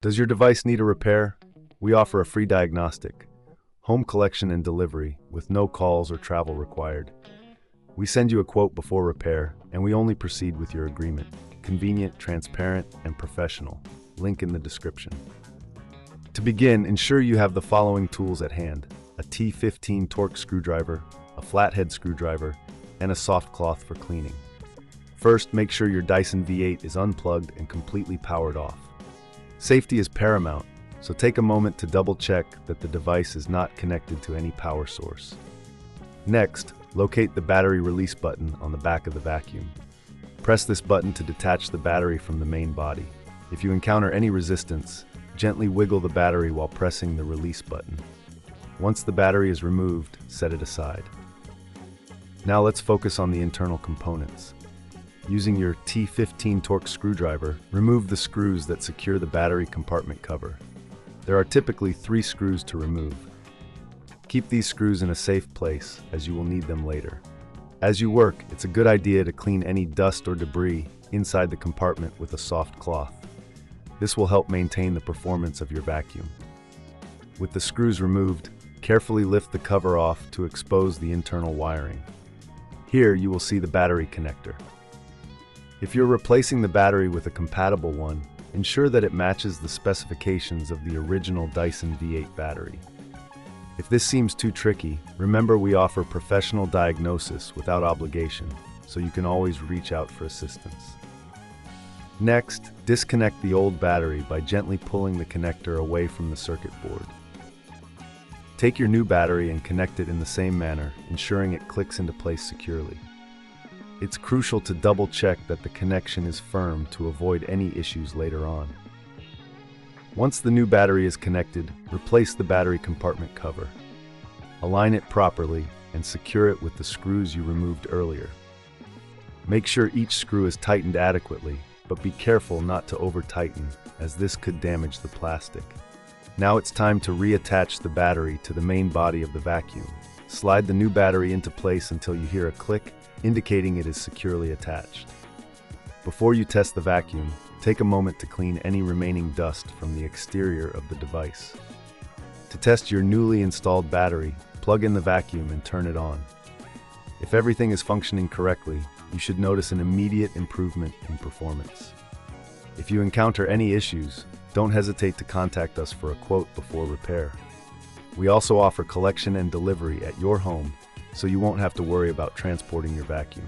Does your device need a repair? We offer a free diagnostic, home collection and delivery with no calls or travel required. We send you a quote before repair, and we only proceed with your agreement. Convenient, transparent, and professional. Link in the description. To begin, ensure you have the following tools at hand: a T15 torque screwdriver, a flathead screwdriver, and a soft cloth for cleaning. First, make sure your Dyson V8 is unplugged and completely powered off. Safety is paramount, so take a moment to double-check that the device is not connected to any power source. Next, locate the battery release button on the back of the vacuum. Press this button to detach the battery from the main body. If you encounter any resistance, gently wiggle the battery while pressing the release button. Once the battery is removed, set it aside. Now let's focus on the internal components. Using your T15 torque screwdriver, remove the screws that secure the battery compartment cover. There are typically 3 screws to remove. Keep these screws in a safe place, as you will need them later. As you work, it's a good idea to clean any dust or debris inside the compartment with a soft cloth. This will help maintain the performance of your vacuum. With the screws removed, carefully lift the cover off to expose the internal wiring. Here you will see the battery connector. If you're replacing the battery with a compatible one, ensure that it matches the specifications of the original Dyson V8 battery. If this seems too tricky, remember we offer professional diagnosis without obligation, so you can always reach out for assistance. Next, disconnect the old battery by gently pulling the connector away from the circuit board. Take your new battery and connect it in the same manner, ensuring it clicks into place securely. It's crucial to double-check that the connection is firm to avoid any issues later on. Once the new battery is connected, replace the battery compartment cover. Align it properly and secure it with the screws you removed earlier. Make sure each screw is tightened adequately, but be careful not to over-tighten, as this could damage the plastic. Now it's time to reattach the battery to the main body of the vacuum. Slide the new battery into place until you hear a click, indicating it is securely attached. Before you test the vacuum, take a moment to clean any remaining dust from the exterior of the device. To test your newly installed battery, plug in the vacuum and turn it on. If everything is functioning correctly, you should notice an immediate improvement in performance. If you encounter any issues, don't hesitate to contact us for a quote before repair. We also offer collection and delivery at your home, so you won't have to worry about transporting your vacuum.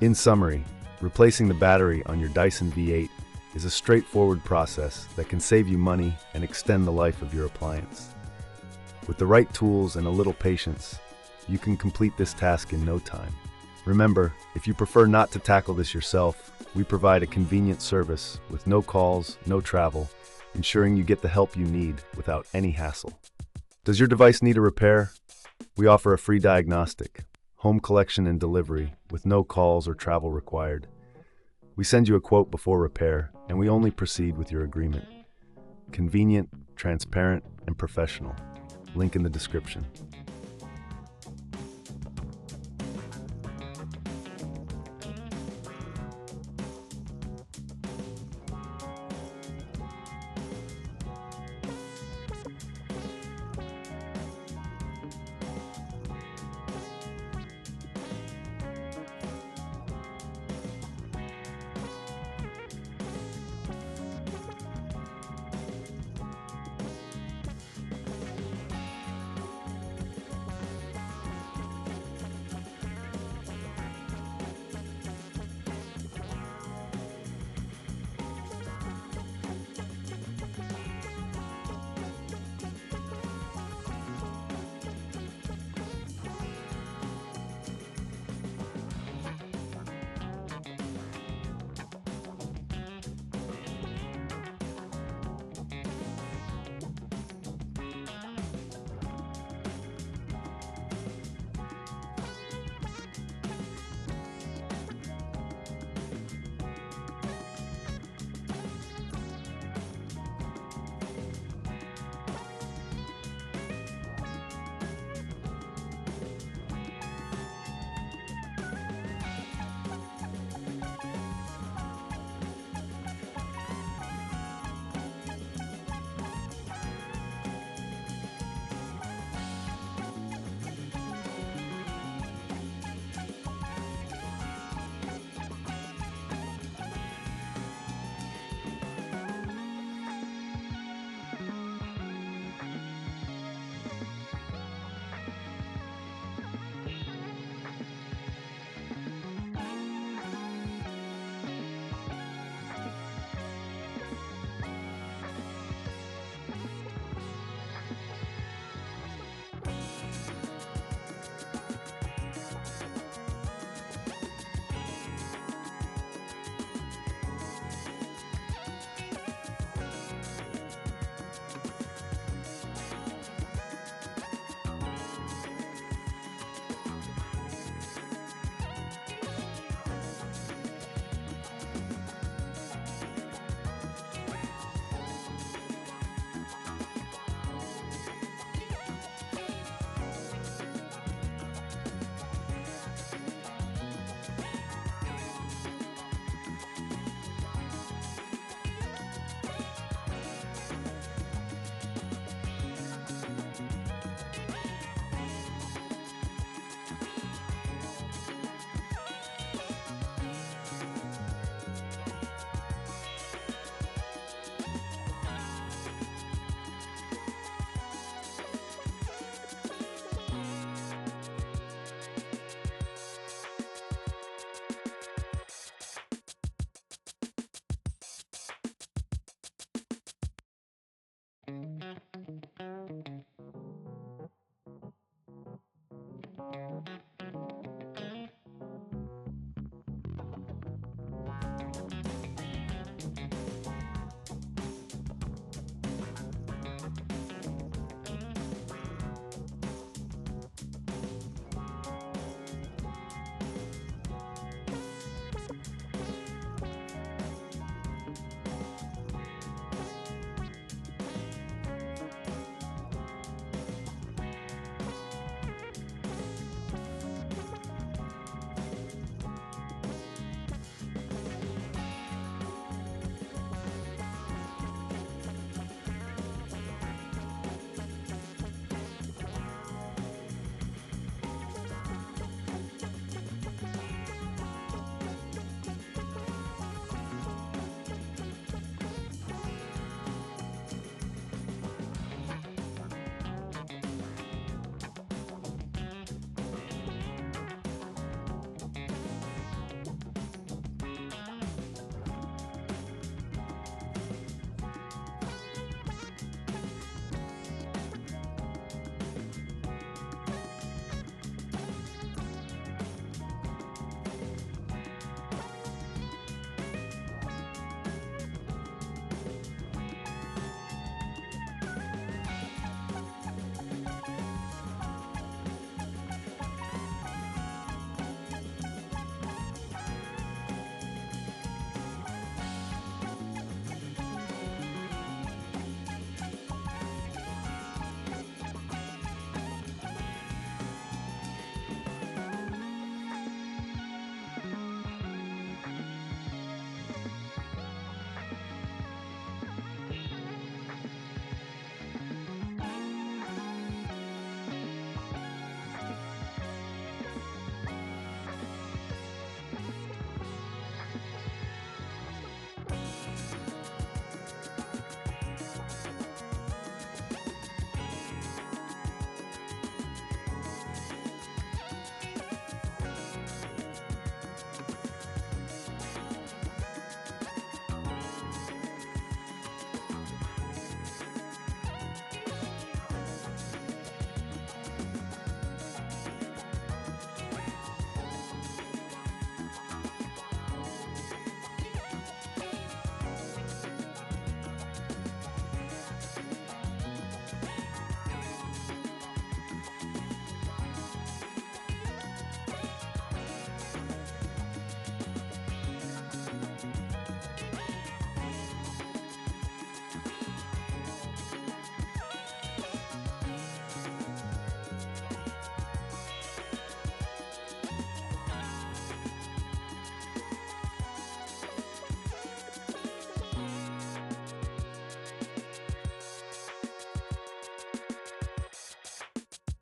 In summary, replacing the battery on your Dyson V8 is a straightforward process that can save you money and extend the life of your appliance. With the right tools and a little patience, you can complete this task in no time. Remember, if you prefer not to tackle this yourself, we provide a convenient service with no calls, no travel, ensuring you get the help you need without any hassle. Does your device need a repair? We offer a free diagnostic, home collection and delivery with no calls or travel required. We send you a quote before repair, and we only proceed with your agreement. Convenient, transparent, and professional. Link in the description.